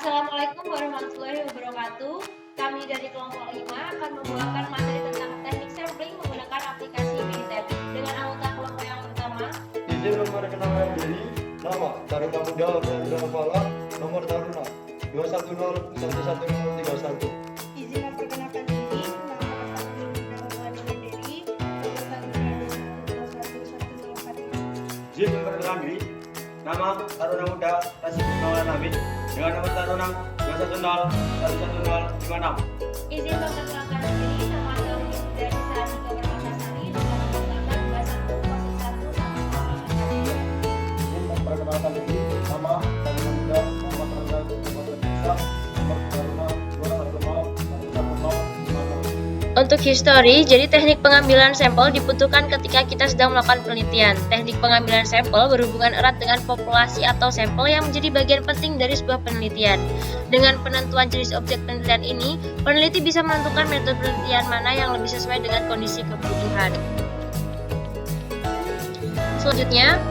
Assalamualaikum warahmatullahi wabarakatuh. Kami dari kelompok 5 akan membawakan materi tentang teknik sampling menggunakan aplikasi Bintep. Dengan anggota kelompok yang pertama, izin memperkenalkan diri, nama Taruna Muda Organisa Kepala, nomor Taruna 2101131. Izin memperkenalkan diri, nama Taruna Muda Organisa Diri, nomor Taruna 2101104. Izin memperkenalkan diri, nama Taruna Muda Tasik Maulana Hamid dengan nomor Taruna 2101156. izin memperkenalkan diri, nama Tauri dari Sandika Permatasari dengan nomor tangan 2101111. Izin memperkenalkan diri, nama Taruna Muda Muhammad Rangga Kabupaten Desa, nomor Taruna 2101156. Untuk history, jadi teknik pengambilan sampel dibutuhkan ketika kita sedang melakukan penelitian. Teknik pengambilan sampel berhubungan erat dengan populasi atau sampel yang menjadi bagian penting dari sebuah penelitian. Dengan penentuan jenis objek penelitian ini, peneliti bisa menentukan metode penelitian mana yang lebih sesuai dengan kondisi kebutuhan. Selanjutnya,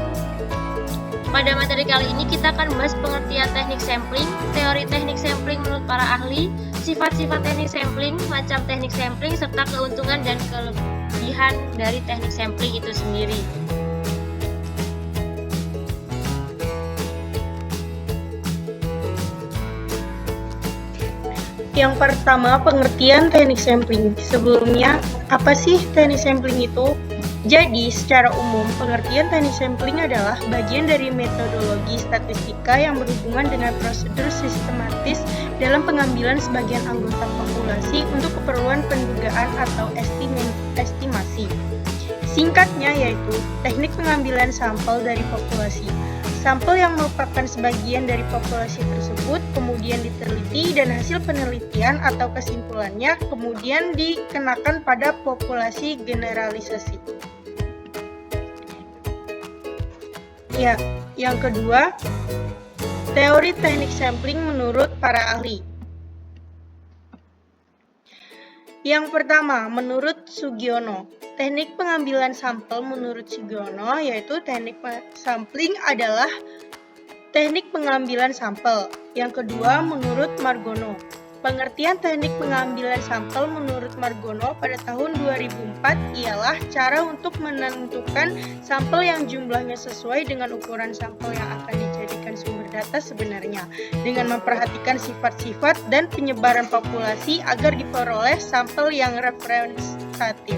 pada materi kali ini kita akan membahas pengertian teknik sampling, teori teknik sampling menurut para ahli, sifat-sifat teknik sampling, macam teknik sampling, serta keuntungan dan kelebihan dari teknik sampling itu sendiri. Yang pertama, pengertian teknik sampling. Sebelumnya, apa sih teknik sampling itu? Jadi, secara umum, pengertian teknik sampling adalah bagian dari metodologi statistika yang berhubungan dengan prosedur sistematis dalam pengambilan sebagian anggota populasi untuk keperluan pendugaan atau estimasi. Singkatnya yaitu teknik pengambilan sampel dari populasi. Sampel yang merupakan sebagian dari populasi tersebut kemudian diteliti dan hasil penelitian atau kesimpulannya kemudian dikenakan pada populasi generalisasi. Ya, yang kedua, teori teknik sampling menurut para ahli. Yang pertama, menurut Sugiono, teknik pengambilan sampel menurut Sugiono yaitu teknik sampling adalah teknik pengambilan sampel. Yang kedua, menurut Margono, pengertian teknik pengambilan sampel menurut Margono pada tahun 2004 ialah cara untuk menentukan sampel yang jumlahnya sesuai dengan ukuran sampel yang akan dijadikan sumber data sebenarnya, dengan memperhatikan sifat-sifat dan penyebaran populasi agar diperoleh sampel yang representatif.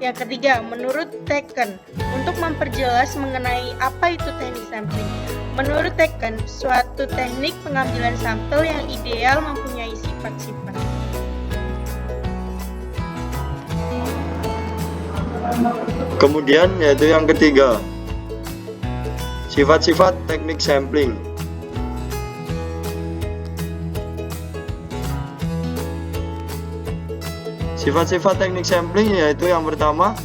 Yang ketiga, menurut Teken, untuk memperjelas mengenai apa itu teknik sampling. Menurut Teken, suatu teknik pengambilan sampel yang ideal mempunyai sifat-sifat. Kemudian yaitu yang ketiga, sifat-sifat teknik sampling. Sifat-sifat teknik sampling yaitu yang pertama,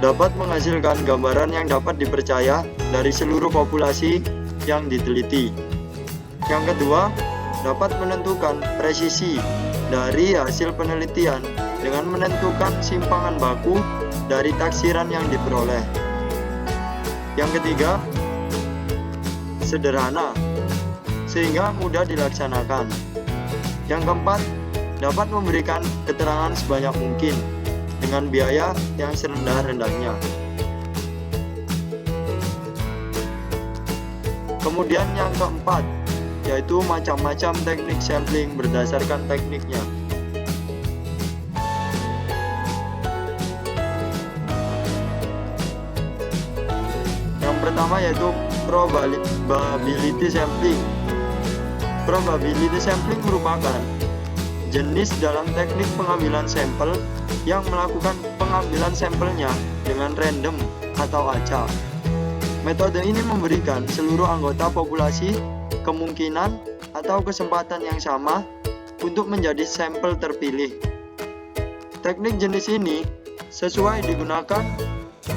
dapat menghasilkan gambaran yang dapat dipercaya dari seluruh populasi yang diteliti. Yang kedua, dapat menentukan presisi dari hasil penelitian dengan menentukan simpangan baku dari taksiran yang diperoleh. Yang ketiga, sederhana sehingga mudah dilaksanakan. Yang keempat, dapat memberikan keterangan sebanyak mungkin dengan biaya yang serendah-rendahnya. Kemudian yang keempat, yaitu macam-macam teknik sampling berdasarkan tekniknya. Yang pertama yaitu probability sampling. Probability sampling merupakan jenis dalam teknik pengambilan sampel yang melakukan pengambilan sampelnya dengan random atau acak. Metode ini memberikan seluruh anggota populasi kemungkinan atau kesempatan yang sama untuk menjadi sampel terpilih. Teknik jenis ini sesuai digunakan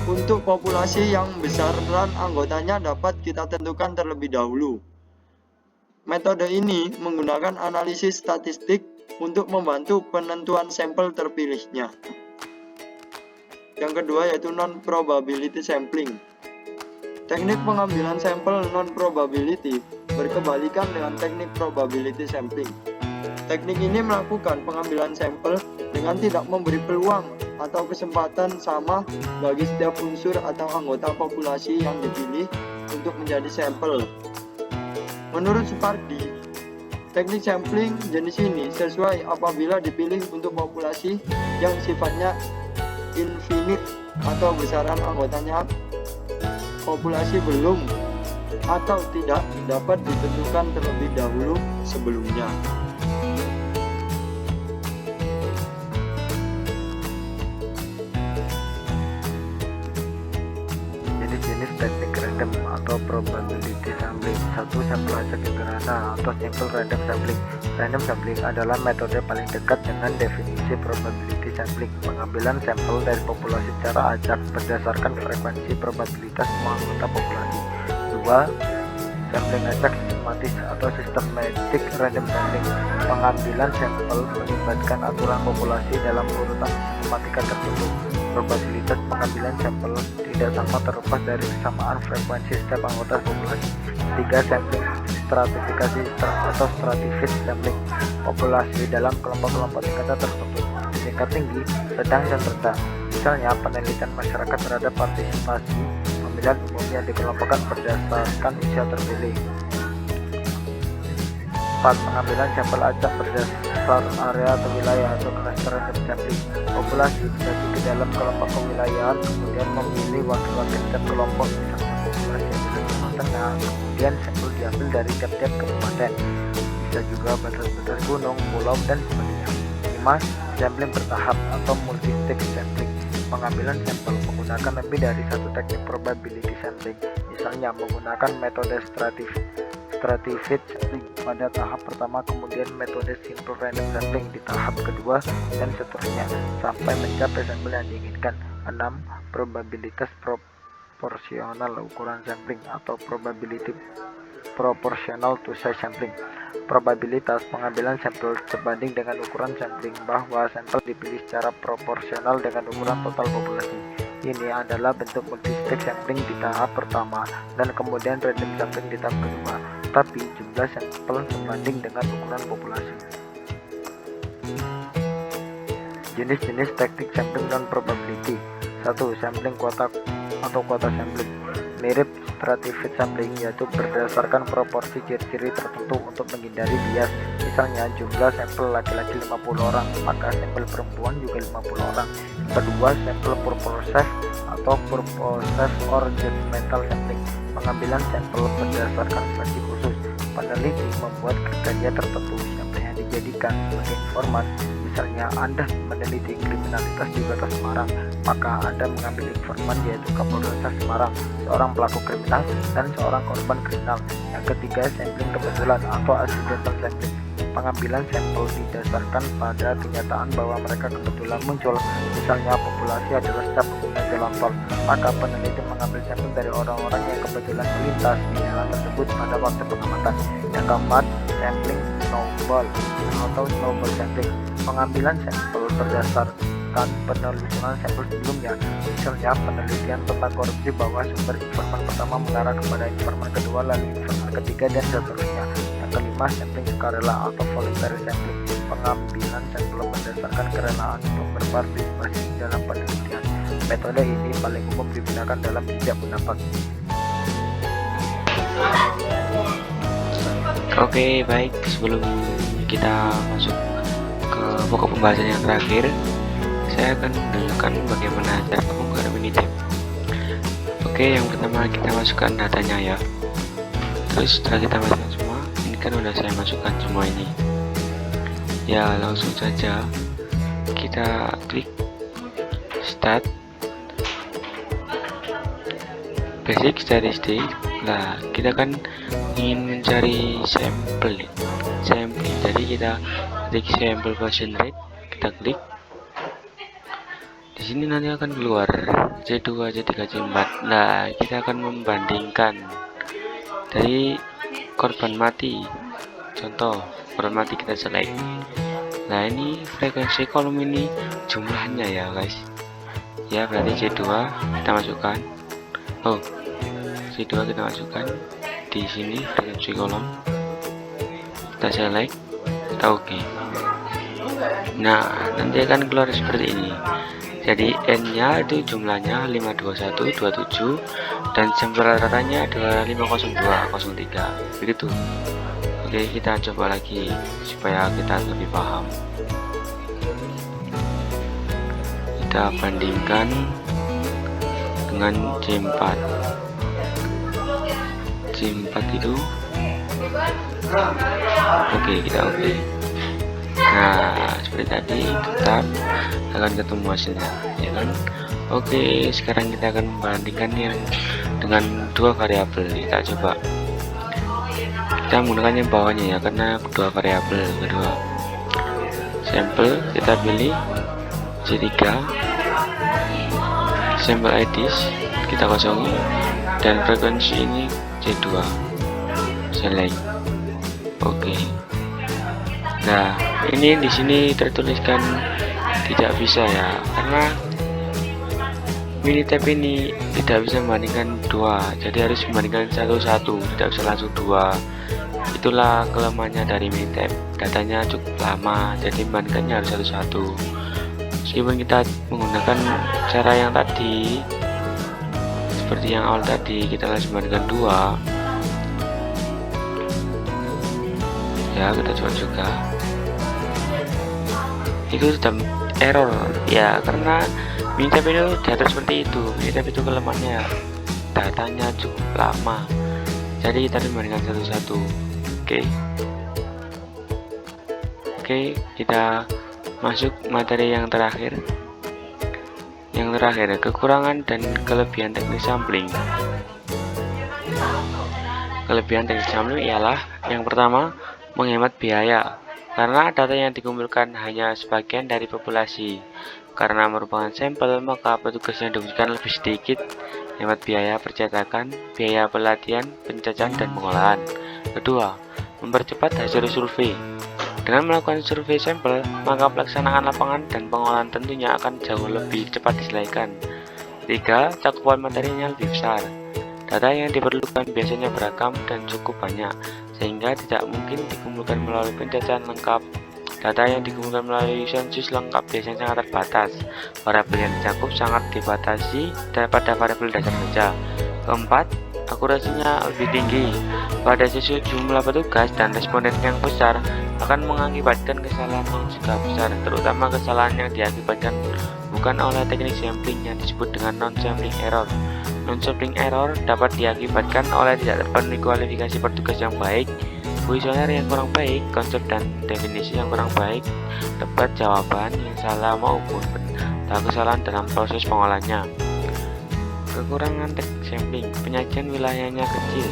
untuk populasi yang besaran anggotanya dapat kita tentukan terlebih dahulu. Metode ini menggunakan analisis statistik untuk membantu penentuan sampel terpilihnya. Yang kedua yaitu non-probability sampling. Teknik pengambilan sampel non-probability berkebalikan dengan teknik probability sampling. Teknik ini melakukan pengambilan sampel dengan tidak memberi peluang atau kesempatan sama bagi setiap unsur atau anggota populasi yang dipilih untuk menjadi sampel. Menurut Supardi, teknik sampling jenis ini sesuai apabila dipilih untuk populasi yang sifatnya infinite atau besaran anggotanya populasi belum atau tidak dapat ditentukan terlebih dahulu sebelumnya. Jenis-jenis teknik random atau probability sampling. 1. Sampel acak sederhana atau simple random sampling. Random sampling adalah metode paling dekat dengan definisi probability sampling. Pengambilan sampel dari populasi secara acak berdasarkan frekuensi probabilitas semua anggota populasi. 2. Sampling acak sistematis atau systematic random sampling. Pengambilan sampel melibatkan aturan populasi dalam urutan sistematika tertentu. Probabilitas pengambilan sampel tidak sama terlepas dari kesamaan frekuensi setiap anggota populasi. 3. Sampling stratifikasi atau stratified sampling. Populasi dalam kelompok-kelompok tingkatan tertentu, tingkat tinggi, sedang, dan rendah. Misalnya, penelitian masyarakat terhadap partisipasi pemilihan umumnya dikelompokkan berdasarkan usia terpilih. 4. Pengambilan sampel acak berdasar area atau wilayah atau cluster random sampling. Populasi dibagi ke dalam kelompok kewilayahan, kemudian memilih wakil-wakil setiap kelompok, misalnya populasi yang ada di Timur Tengah, kemudian sampel diambil dari tiap-tiap kabupaten, bisa juga batas-batas gunung, pulau, dan sebagainya. 5. Sampling bertahap atau multi-stage sampling. Pengambilan sampel menggunakan lebih dari satu teknik probability sampling, misalnya menggunakan metode stratified sampling pada tahap pertama, kemudian metode simple random sampling di tahap kedua, dan seterusnya sampai mencapai sampel yang diinginkan. 6. Probabilitas proporsional ukuran sampling atau probability proportional to size sampling. Probabilitas pengambilan sampel sebanding dengan ukuran sampling, bahwa sampel dipilih secara proporsional dengan ukuran total populasi. Ini adalah bentuk multi-stage sampling di tahap pertama dan kemudian random sampling di tahap kedua, tapi jumlah sampel sebanding dengan ukuran populasi. Jenis-jenis teknik sampling non probability. 1. Sampling kuota atau kuota sampling. Mirip stratified sampling, yaitu berdasarkan proporsi ciri-ciri tertentu untuk menghindari bias. Misalnya, jumlah sampel laki-laki 50 orang, maka sampel perempuan juga 50 orang. Kedua, sampel purposive atau purposive or judgmental sampling. Pengambilan sampel berdasarkan seleksi khusus. Peneliti membuat kriteria tertentu siapa yang dijadikan sebagai informan. Misalnya, Anda meneliti kriminalitas di Kota Semarang, maka Anda mengambil informan yaitu Kapolres Semarang, seorang pelaku kriminal, dan seorang korban kriminal. Yang ketiga, sampling kebetulan atau accidental sampling. Pengambilan sampel didasarkan pada kenyataan bahwa mereka kebetulan muncul. Misalnya, populasi adalah setiap pengguna jalan tol, maka peneliti mengambil sampel dari orang-orang yang kebetulan melintas di jalan tersebut pada waktu pengamatan. Yang keempat, sampling snowball atau snowball sampling. Pengambilan sampel berdasarkan penelusuran sampel sebelumnya. Misalnya, penelitian tentang korupsi bahwa sumber informan pertama mengarah kepada informan kedua, lalu informan ketiga, dan seterusnya. Yang kelima, sampling sukarela atau voluntary sampling. Pengambilan sampel berdasarkan kerelaan untuk berpartisipasi dalam penelitian. Metode ini paling umum digunakan dalam jejak pendapat. Oke, baik, sebelum kita masuk ke pokok pembahasan yang terakhir, saya akan menunjukkan bagaimana cara pembongkaran Minitab. Oke, yang pertama kita masukkan datanya ya. Terus setelah kita masukkan semua, ini kan udah saya masukkan semua ini. Ya, langsung saja kita klik Start Basic Statistik. Nah, kita kan ingin mencari sampel, jadi kita klik sampel version rate, kita klik. Di sini nanti akan keluar C2, C3, C4. Nah, kita akan membandingkan dari korban mati. Contoh, korban mati kita select. Nah, ini frekuensi kolom ini jumlahnya ya guys. Ya, berarti C2 kita masukkan. Oh, V2 kita masukkan di sini frekuensi kolom, kita select, kita oke. Nah, nanti akan keluar seperti ini. Jadi N nya itu jumlahnya 52127 dan sampel ratanya 250203 begitu. Oke, kita coba lagi supaya kita lebih paham. Kita bandingkan dengan C4 itu oke, kita oke. Nah, seperti tadi tetap akan ketemu hasilnya, ya kan? Oke, sekarang kita akan membandingkan yang dengan dua variabel. Kita coba, kita menggunakan yang bawahnya ya, karena dua variabel kedua. Sampel kita pilih C3, sampel IDs kita kosongi, dan frekuensi ini C2, select. Oke. Nah, ini di sini tertuliskan tidak bisa ya, karena Minitab ini tidak bisa membandingkan dua, jadi harus membandingkan satu-satu, tidak bisa langsung dua. Itulah kelemahannya dari Minitab, datanya cukup lama, jadi membandingkannya harus satu-satu. Meskipun kita menggunakan cara yang tadi, seperti yang awal tadi, kita langsung membandingkan dua. Ya, kita coba juga. Itu sudah error ya, karena Minitab itu diatur seperti itu. Minitab itu kelemahannya, datanya cukup lama, jadi kita membandingkan satu-satu. Oke, kita masuk materi yang terakhir. Kekurangan dan kelebihan teknik sampling. Kelebihan teknik sampling ialah yang pertama, menghemat biaya, karena data yang dikumpulkan hanya sebagian dari populasi. Karena merupakan sampel, maka petugas yang dibutuhkan lebih sedikit. Hemat biaya percetakan, biaya pelatihan, penjajahan, dan pengolahan. Kedua, mempercepat hasil survei. Dengan melakukan survei sampel, maka pelaksanaan lapangan dan pengolahan tentunya akan jauh lebih cepat diselesaikan. Ketiga, cakupan materinya lebih besar. Data yang diperlukan biasanya beragam dan cukup banyak, sehingga tidak mungkin dikumpulkan melalui penjajahan lengkap. Data yang dikumpulkan melalui sensus lengkap biasanya sangat terbatas. Variabel yang dicakup sangat dibatasi daripada variabel dasar saja. Keempat, akurasinya lebih tinggi. Pada sisi jumlah petugas dan responden yang besar akan mengakibatkan kesalahan yang juga besar, terutama kesalahan yang diakibatkan bukan oleh teknik sampling yang disebut dengan non-sampling error. Non-sampling error dapat diakibatkan oleh tidak terpenuhi kualifikasi petugas yang baik, kuesioner yang kurang baik, konsep dan definisi yang kurang baik, tepat jawaban yang salah maupun kesalahan dalam proses pengolahannya. Kekurangan teknik sampling, penyajian wilayahnya kecil.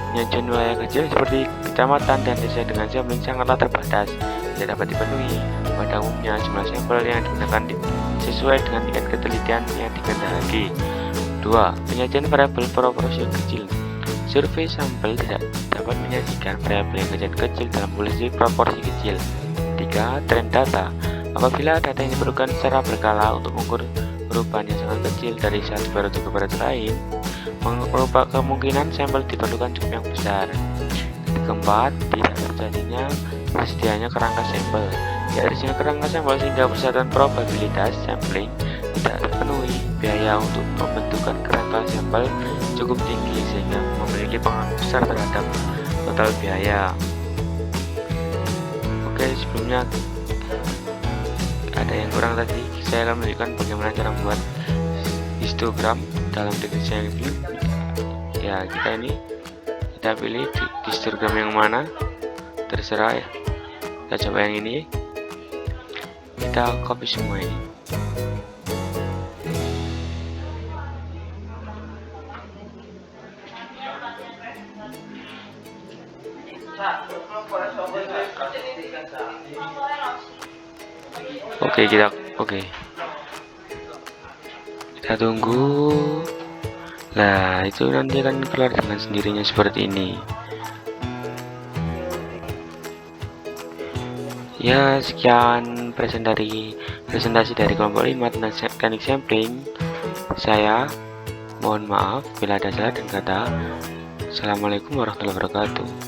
Penyajian wilayah kecil seperti kecamatan dan desa dengan sampling sangatlah terbatas, tidak dapat dipenuhi. Pada umumnya jumlah sampel yang digunakan sesuai dengan tingkat ketelitian yang dikehendaki. 2. Penyajian variabel proporsi kecil. Survei sampel tidak dapat menyajikan variabel yang kecil dalam proporsi kecil. 3. Trend data. Apabila data yang diperlukan secara berkala untuk mengukur perubahan yang sangat kecil dari satu periode ke periode lain, merupakan kemungkinan sampel diperlukan cukup yang besar. Keempat, tidak terjadinya tersedianya kerangka sampel. Tidak terjadinya kerangka sampel sehingga persatuan probabilitas sampling tidak terpenuhi. Biaya untuk pembentukan kerangka sampel cukup tinggi sehingga memiliki pengaruh besar terhadap total biaya. Oke, sebelumnya ada yang kurang tadi, saya akan menunjukkan bagaimana cara membuat histogram dalam teknik sampling. Ya, kita pilih histogram yang mana, terserah ya. Kita coba yang ini, kita copy semua ini. Kita tunggu. Nah, itu nanti akan keluar dengan sendirinya seperti ini. Ya, sekian presentasi dari kelompok 5 tentang teknik sampling. Saya Mohon maaf bila ada salah dan kata. Assalamualaikum warahmatullahi wabarakatuh.